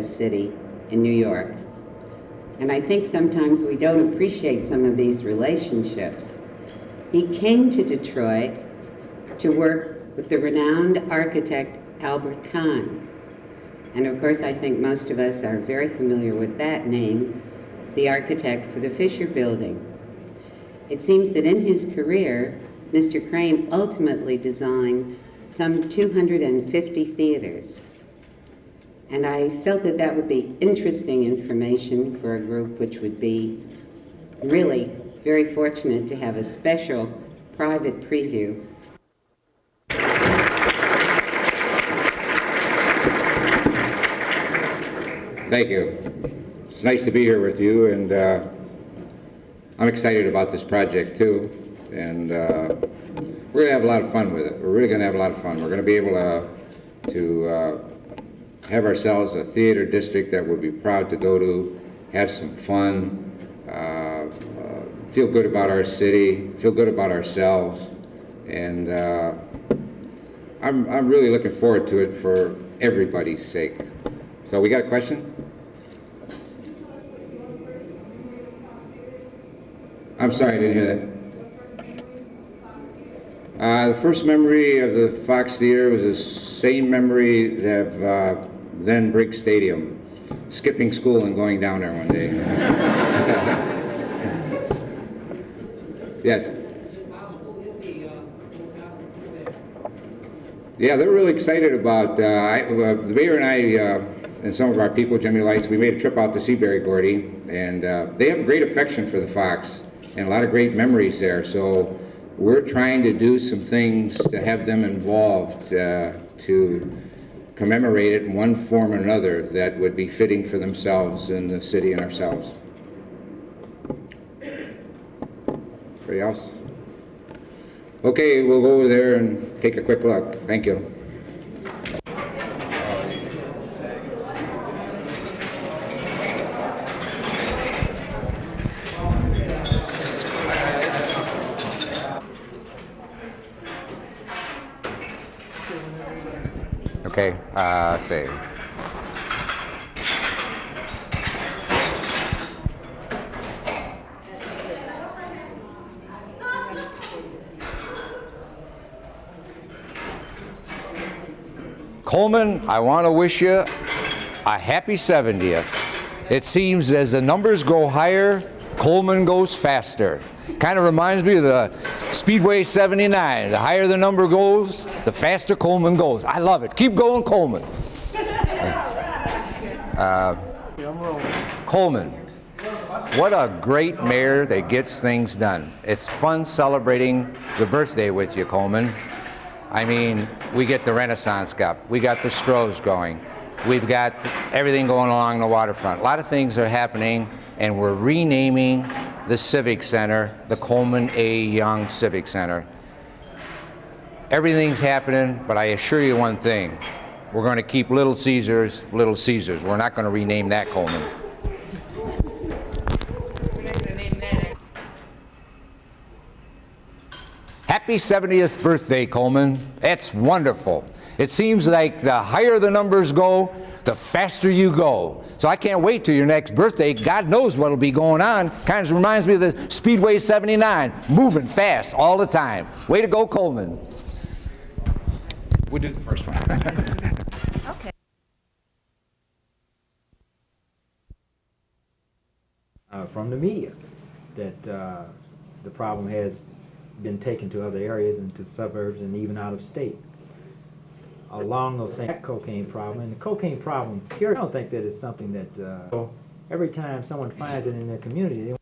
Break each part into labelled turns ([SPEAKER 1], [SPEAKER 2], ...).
[SPEAKER 1] City in New York. And I think sometimes we don't appreciate some of these relationships. He came to Detroit to work with the renowned architect Albert Kahn. And of course, I think most of us are very familiar with that name, the architect for the Fisher Building. It seems that in his career, Mr. Crane ultimately designed some 250 theaters. And I felt that that would be interesting information for a group which would be really very fortunate to have a special private preview.
[SPEAKER 2] Thank you. It's nice to be here with you, and I'm excited about this project too. And we're going to have a lot of fun with it. We're really going to have a lot of fun. We're going to be able to have ourselves a theater district that we'll be proud to go to, have some fun, feel good about our city, feel good about ourselves, and I'm really looking forward to it for everybody's sake. So we got a question? I'm sorry, I didn't hear that. The first memory of the Fox Theater was the same memory of then Briggs Stadium, skipping school and going down there one day. Yes. Yeah, they're really excited about, the mayor and I and some of our people, Jimmy Lights, we made a trip out to Seabury Gordy, and they have great affection for the Fox and a lot of great memories there. So we're trying to do some things to have them involved to commemorate it in one form or another that would be fitting for themselves and the city and ourselves. Anybody else? Okay, we'll go over there and take a quick look. Thank you. Okay, let's see. Coleman, I want to wish you a happy 70th. It seems as the numbers go higher, Coleman goes faster. Kind of reminds me of the Speedway 79. The higher the number goes, the faster Coleman goes. I love it. Keep going, Coleman. Coleman, what a great mayor that gets things done. It's fun celebrating the birthday with you, Coleman. I mean, we get the Renaissance Cup. We got the Strohs going. We've got everything going along the waterfront. A lot of things are happening, and we're renaming the Civic Center, the Coleman A. Young Civic Center. Everything's happening, but I assure you one thing. We're going to keep Little Caesars, Little Caesars. We're not going to rename that Coleman. Happy 70th birthday, Coleman. That's wonderful. It seems like the higher the numbers go, the faster you go. So I can't wait till your next birthday. God knows what'll be going on. Kind of reminds me of the Speedway 79, moving fast all the time. Way to go, Coleman. We'll do the first one.
[SPEAKER 3] Okay.
[SPEAKER 4] From the media, that the problem has been taken to other areas and to suburbs and even out of state. Along those same cocaine problem, and the cocaine problem here, I don't think that is something that every time someone finds it in their community, they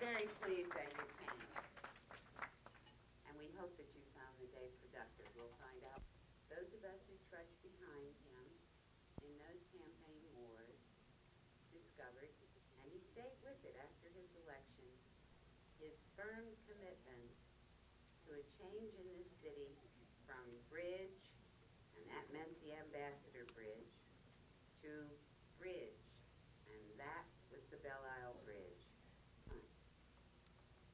[SPEAKER 1] very pleased that you came. And we hope that you found the day productive. We'll find out. Those of us who trudged behind him in those campaign wars discovered, and he stayed with it after his election, his firm commitment to a change in this city from bridge, and that meant the Ambassador Bridge, to bridge, and that was the Belle Isle Bridge.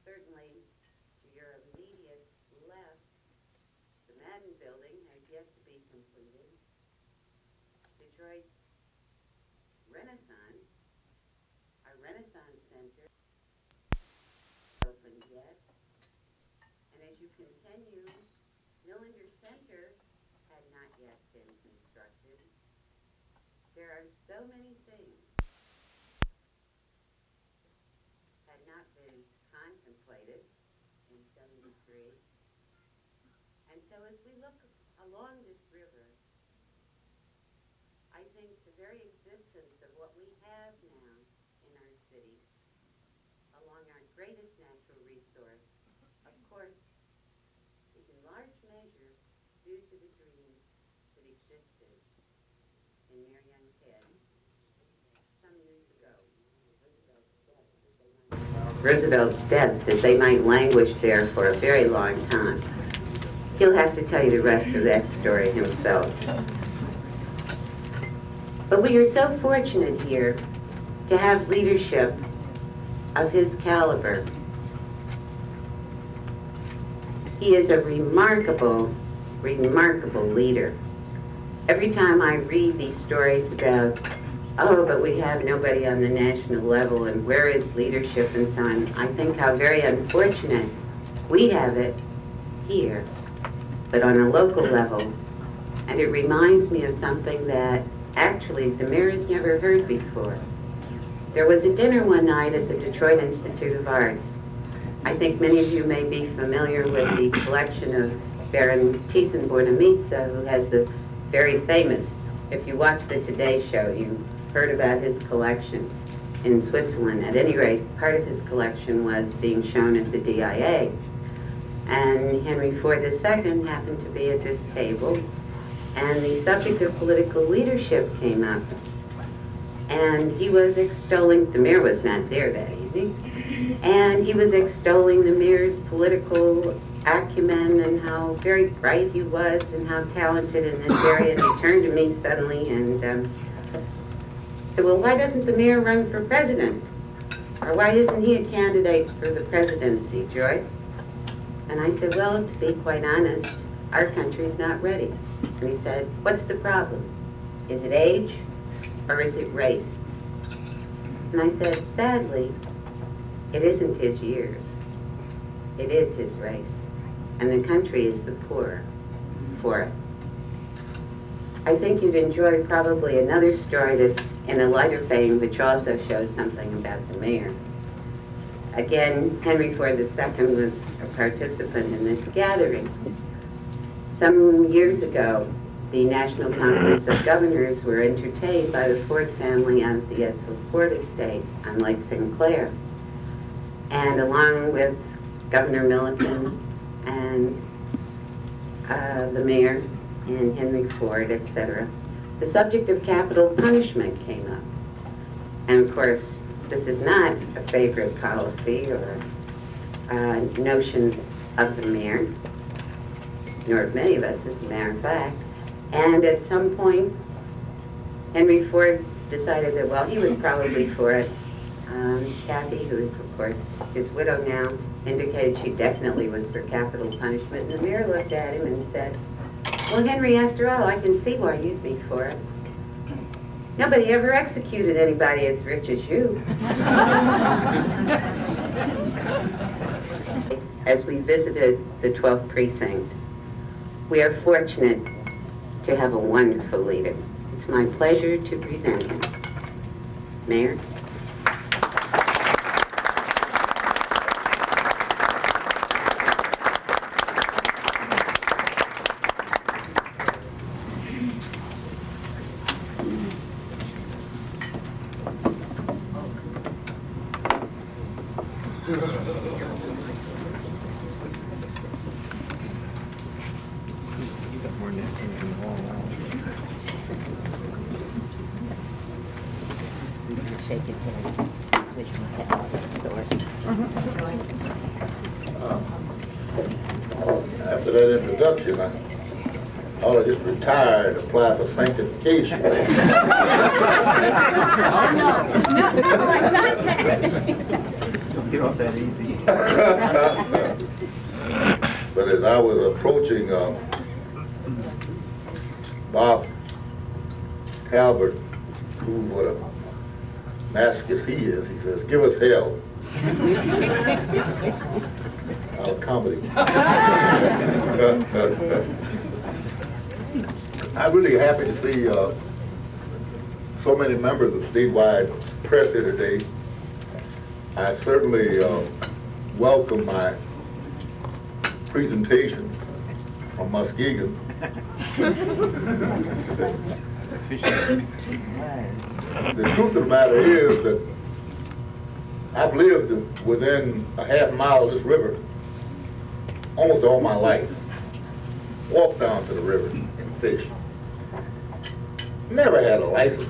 [SPEAKER 1] Certainly, to your immediate left, the Madden Building has yet to be completed. Detroit's Renaissance, our Renaissance Center, opened yet. And as you continue, Millinder Center had not yet been constructed. There are so many things had not been contemplated in 73. And so as we look along this river, I think the very existence of what we have now in our city, along our greatest natural resource, of course, is in large measure due to the dreams that existed in Mayor Young's head some years ago. Roosevelt's death, that they might languish there for a very long time. He'll have to tell you the rest of that story himself. But we are so fortunate here to have leadership of his caliber. He is a remarkable, remarkable leader. Every time I read these stories about, oh, but we have nobody on the national level and where is leadership and so on, I think how very unfortunate we have it here, but on a local level. And it reminds me of something that actually the mayor has never heard before. There was a dinner one night at the Detroit Institute of Arts. I think many of you may be familiar with the collection of Baron Thyssen-Bornemisza, who has the very famous, if you watch the Today Show, you heard about his collection in Switzerland. At any rate, part of his collection was being shown at the DIA. And Henry Ford II happened to be at this table, and the subject of political leadership came up. And he was extolling, the mayor was not there that evening, and he was extolling the mayor's political acumen and how very bright he was and how talented in this area. And he turned to me suddenly and said, well, why doesn't the mayor run for president? Or why isn't he a candidate for the presidency, Joyce? And I said, well, to be quite honest, our country's not ready. And he said, what's the problem? Is it age or is it race? And I said, sadly, it isn't his years. It is his race. And the country is the poorer for it. I think you'd enjoy probably another story that's in a lighter vein, which also shows something about the mayor. Again, Henry Ford II was a participant in this gathering. Some years ago, the National Conference of Governors were entertained by the Ford family on the Edsel Ford estate on Lake Sinclair. And along with Governor Milliken and the mayor and Henry Ford, etc., the subject of capital punishment came up. And of course, this is not a favorite policy or notion of the mayor, nor of many of us, as a matter of fact. And at some point, Henry Ford decided that, well, he was probably for it. Kathy, who is, of course, his widow now, indicated she definitely was for capital punishment. And the mayor looked at him and said, well, Henry, after all, I can see why you'd be for it. Nobody ever executed anybody as rich as you. As we visited the 12th precinct, we are fortunate to have a wonderful leader. It's my pleasure to present him. Mayor.
[SPEAKER 3] shake his hand. Wish we had all that story.
[SPEAKER 5] After that introduction, I ought to just retire and apply for sanctification.
[SPEAKER 6] Don't get off that easy.
[SPEAKER 5] But as I was approaching Bob Talbot, who what a masochist he is, he says, "Give us hell." Our comedy. I'm really happy to see so many members of statewide press here today. I certainly welcome my presentation from Muskegon. The truth of the matter is that I've lived within a half mile of this river almost all my life. Walked down to the river and fished. Never had a license.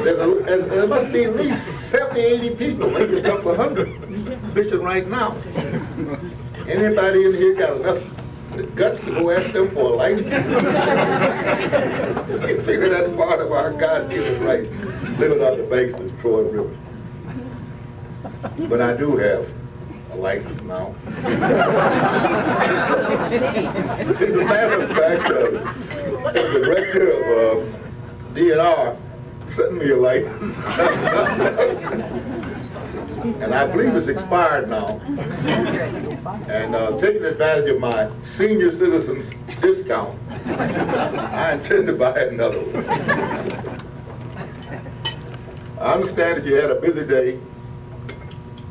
[SPEAKER 5] There must be at least 70, 80 people, maybe a couple of hundred, fishing right now. Anybody in here got enough guts to go ask them for a license? You figure that's part of our God-given right, living on the banks of the Troy River. But I do have a license now. As a matter of fact, the director of DNR sent me a license. And I believe it's expired now. And taking advantage of my senior citizens discount, I intend to buy another one. I understand that you had a busy day,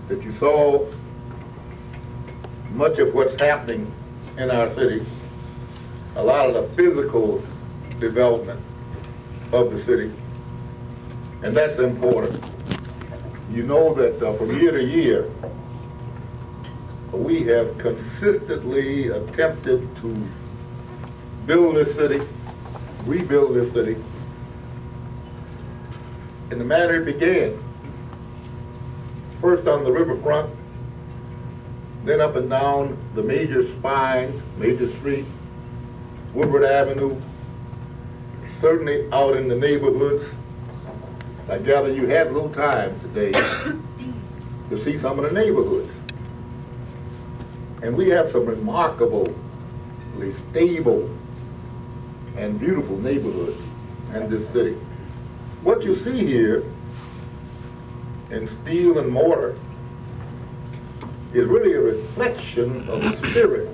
[SPEAKER 5] that you saw much of what's happening in our city, a lot of the physical development of the city, and that's important. You know that from year to year, we have consistently attempted to build this city, rebuild this city, in the manner it began. First on the riverfront, then up and down the major spine, major street, Woodward Avenue, certainly out in the neighborhoods. I gather you had a little time today to see some of the neighborhoods. And we have some remarkably stable and beautiful neighborhoods in this city. What you see here in steel and mortar is really a reflection of the spirit,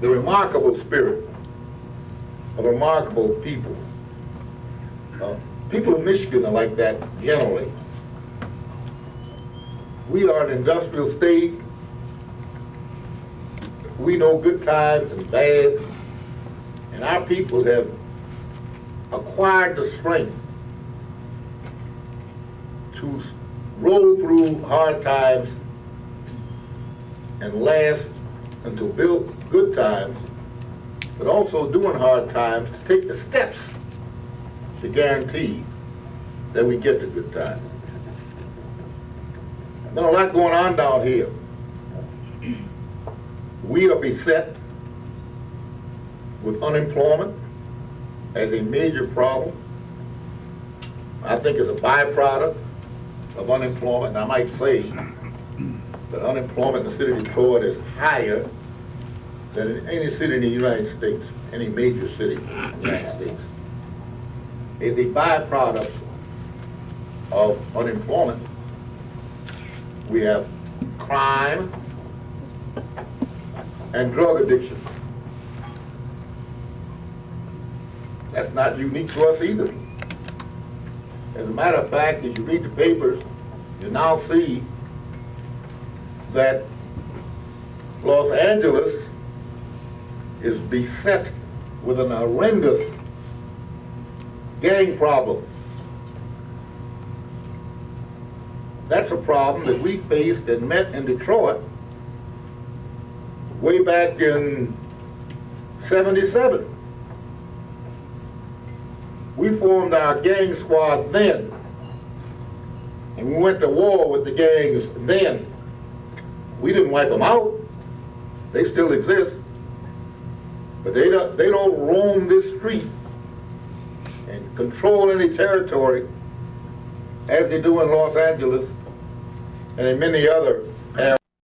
[SPEAKER 5] the remarkable spirit of remarkable people. People in Michigan are like that generally. We are an industrial state. We know good times and bad, and our people have acquired the strength to roll through hard times and last until build good times, but also during hard times to take the steps to guarantee that we get to good times. There's been a lot going on down here. We are beset with unemployment as a major problem. I think it's a byproduct of unemployment, and I might say that unemployment in the city of Detroit is higher than in any city in the United States, any major city in the United States. Is a byproduct of unemployment. We have crime and drug addiction. That's not unique to us either. As a matter of fact, as you read the papers, you now see that Los Angeles is beset with an horrendous gang problem. That's a problem that we faced and met in Detroit way back in '77. We formed our gang squad then. And we went to war with the gangs then. We didn't wipe them out. They still exist. But they don't roam this street and control any territory as they do in Los Angeles and in many other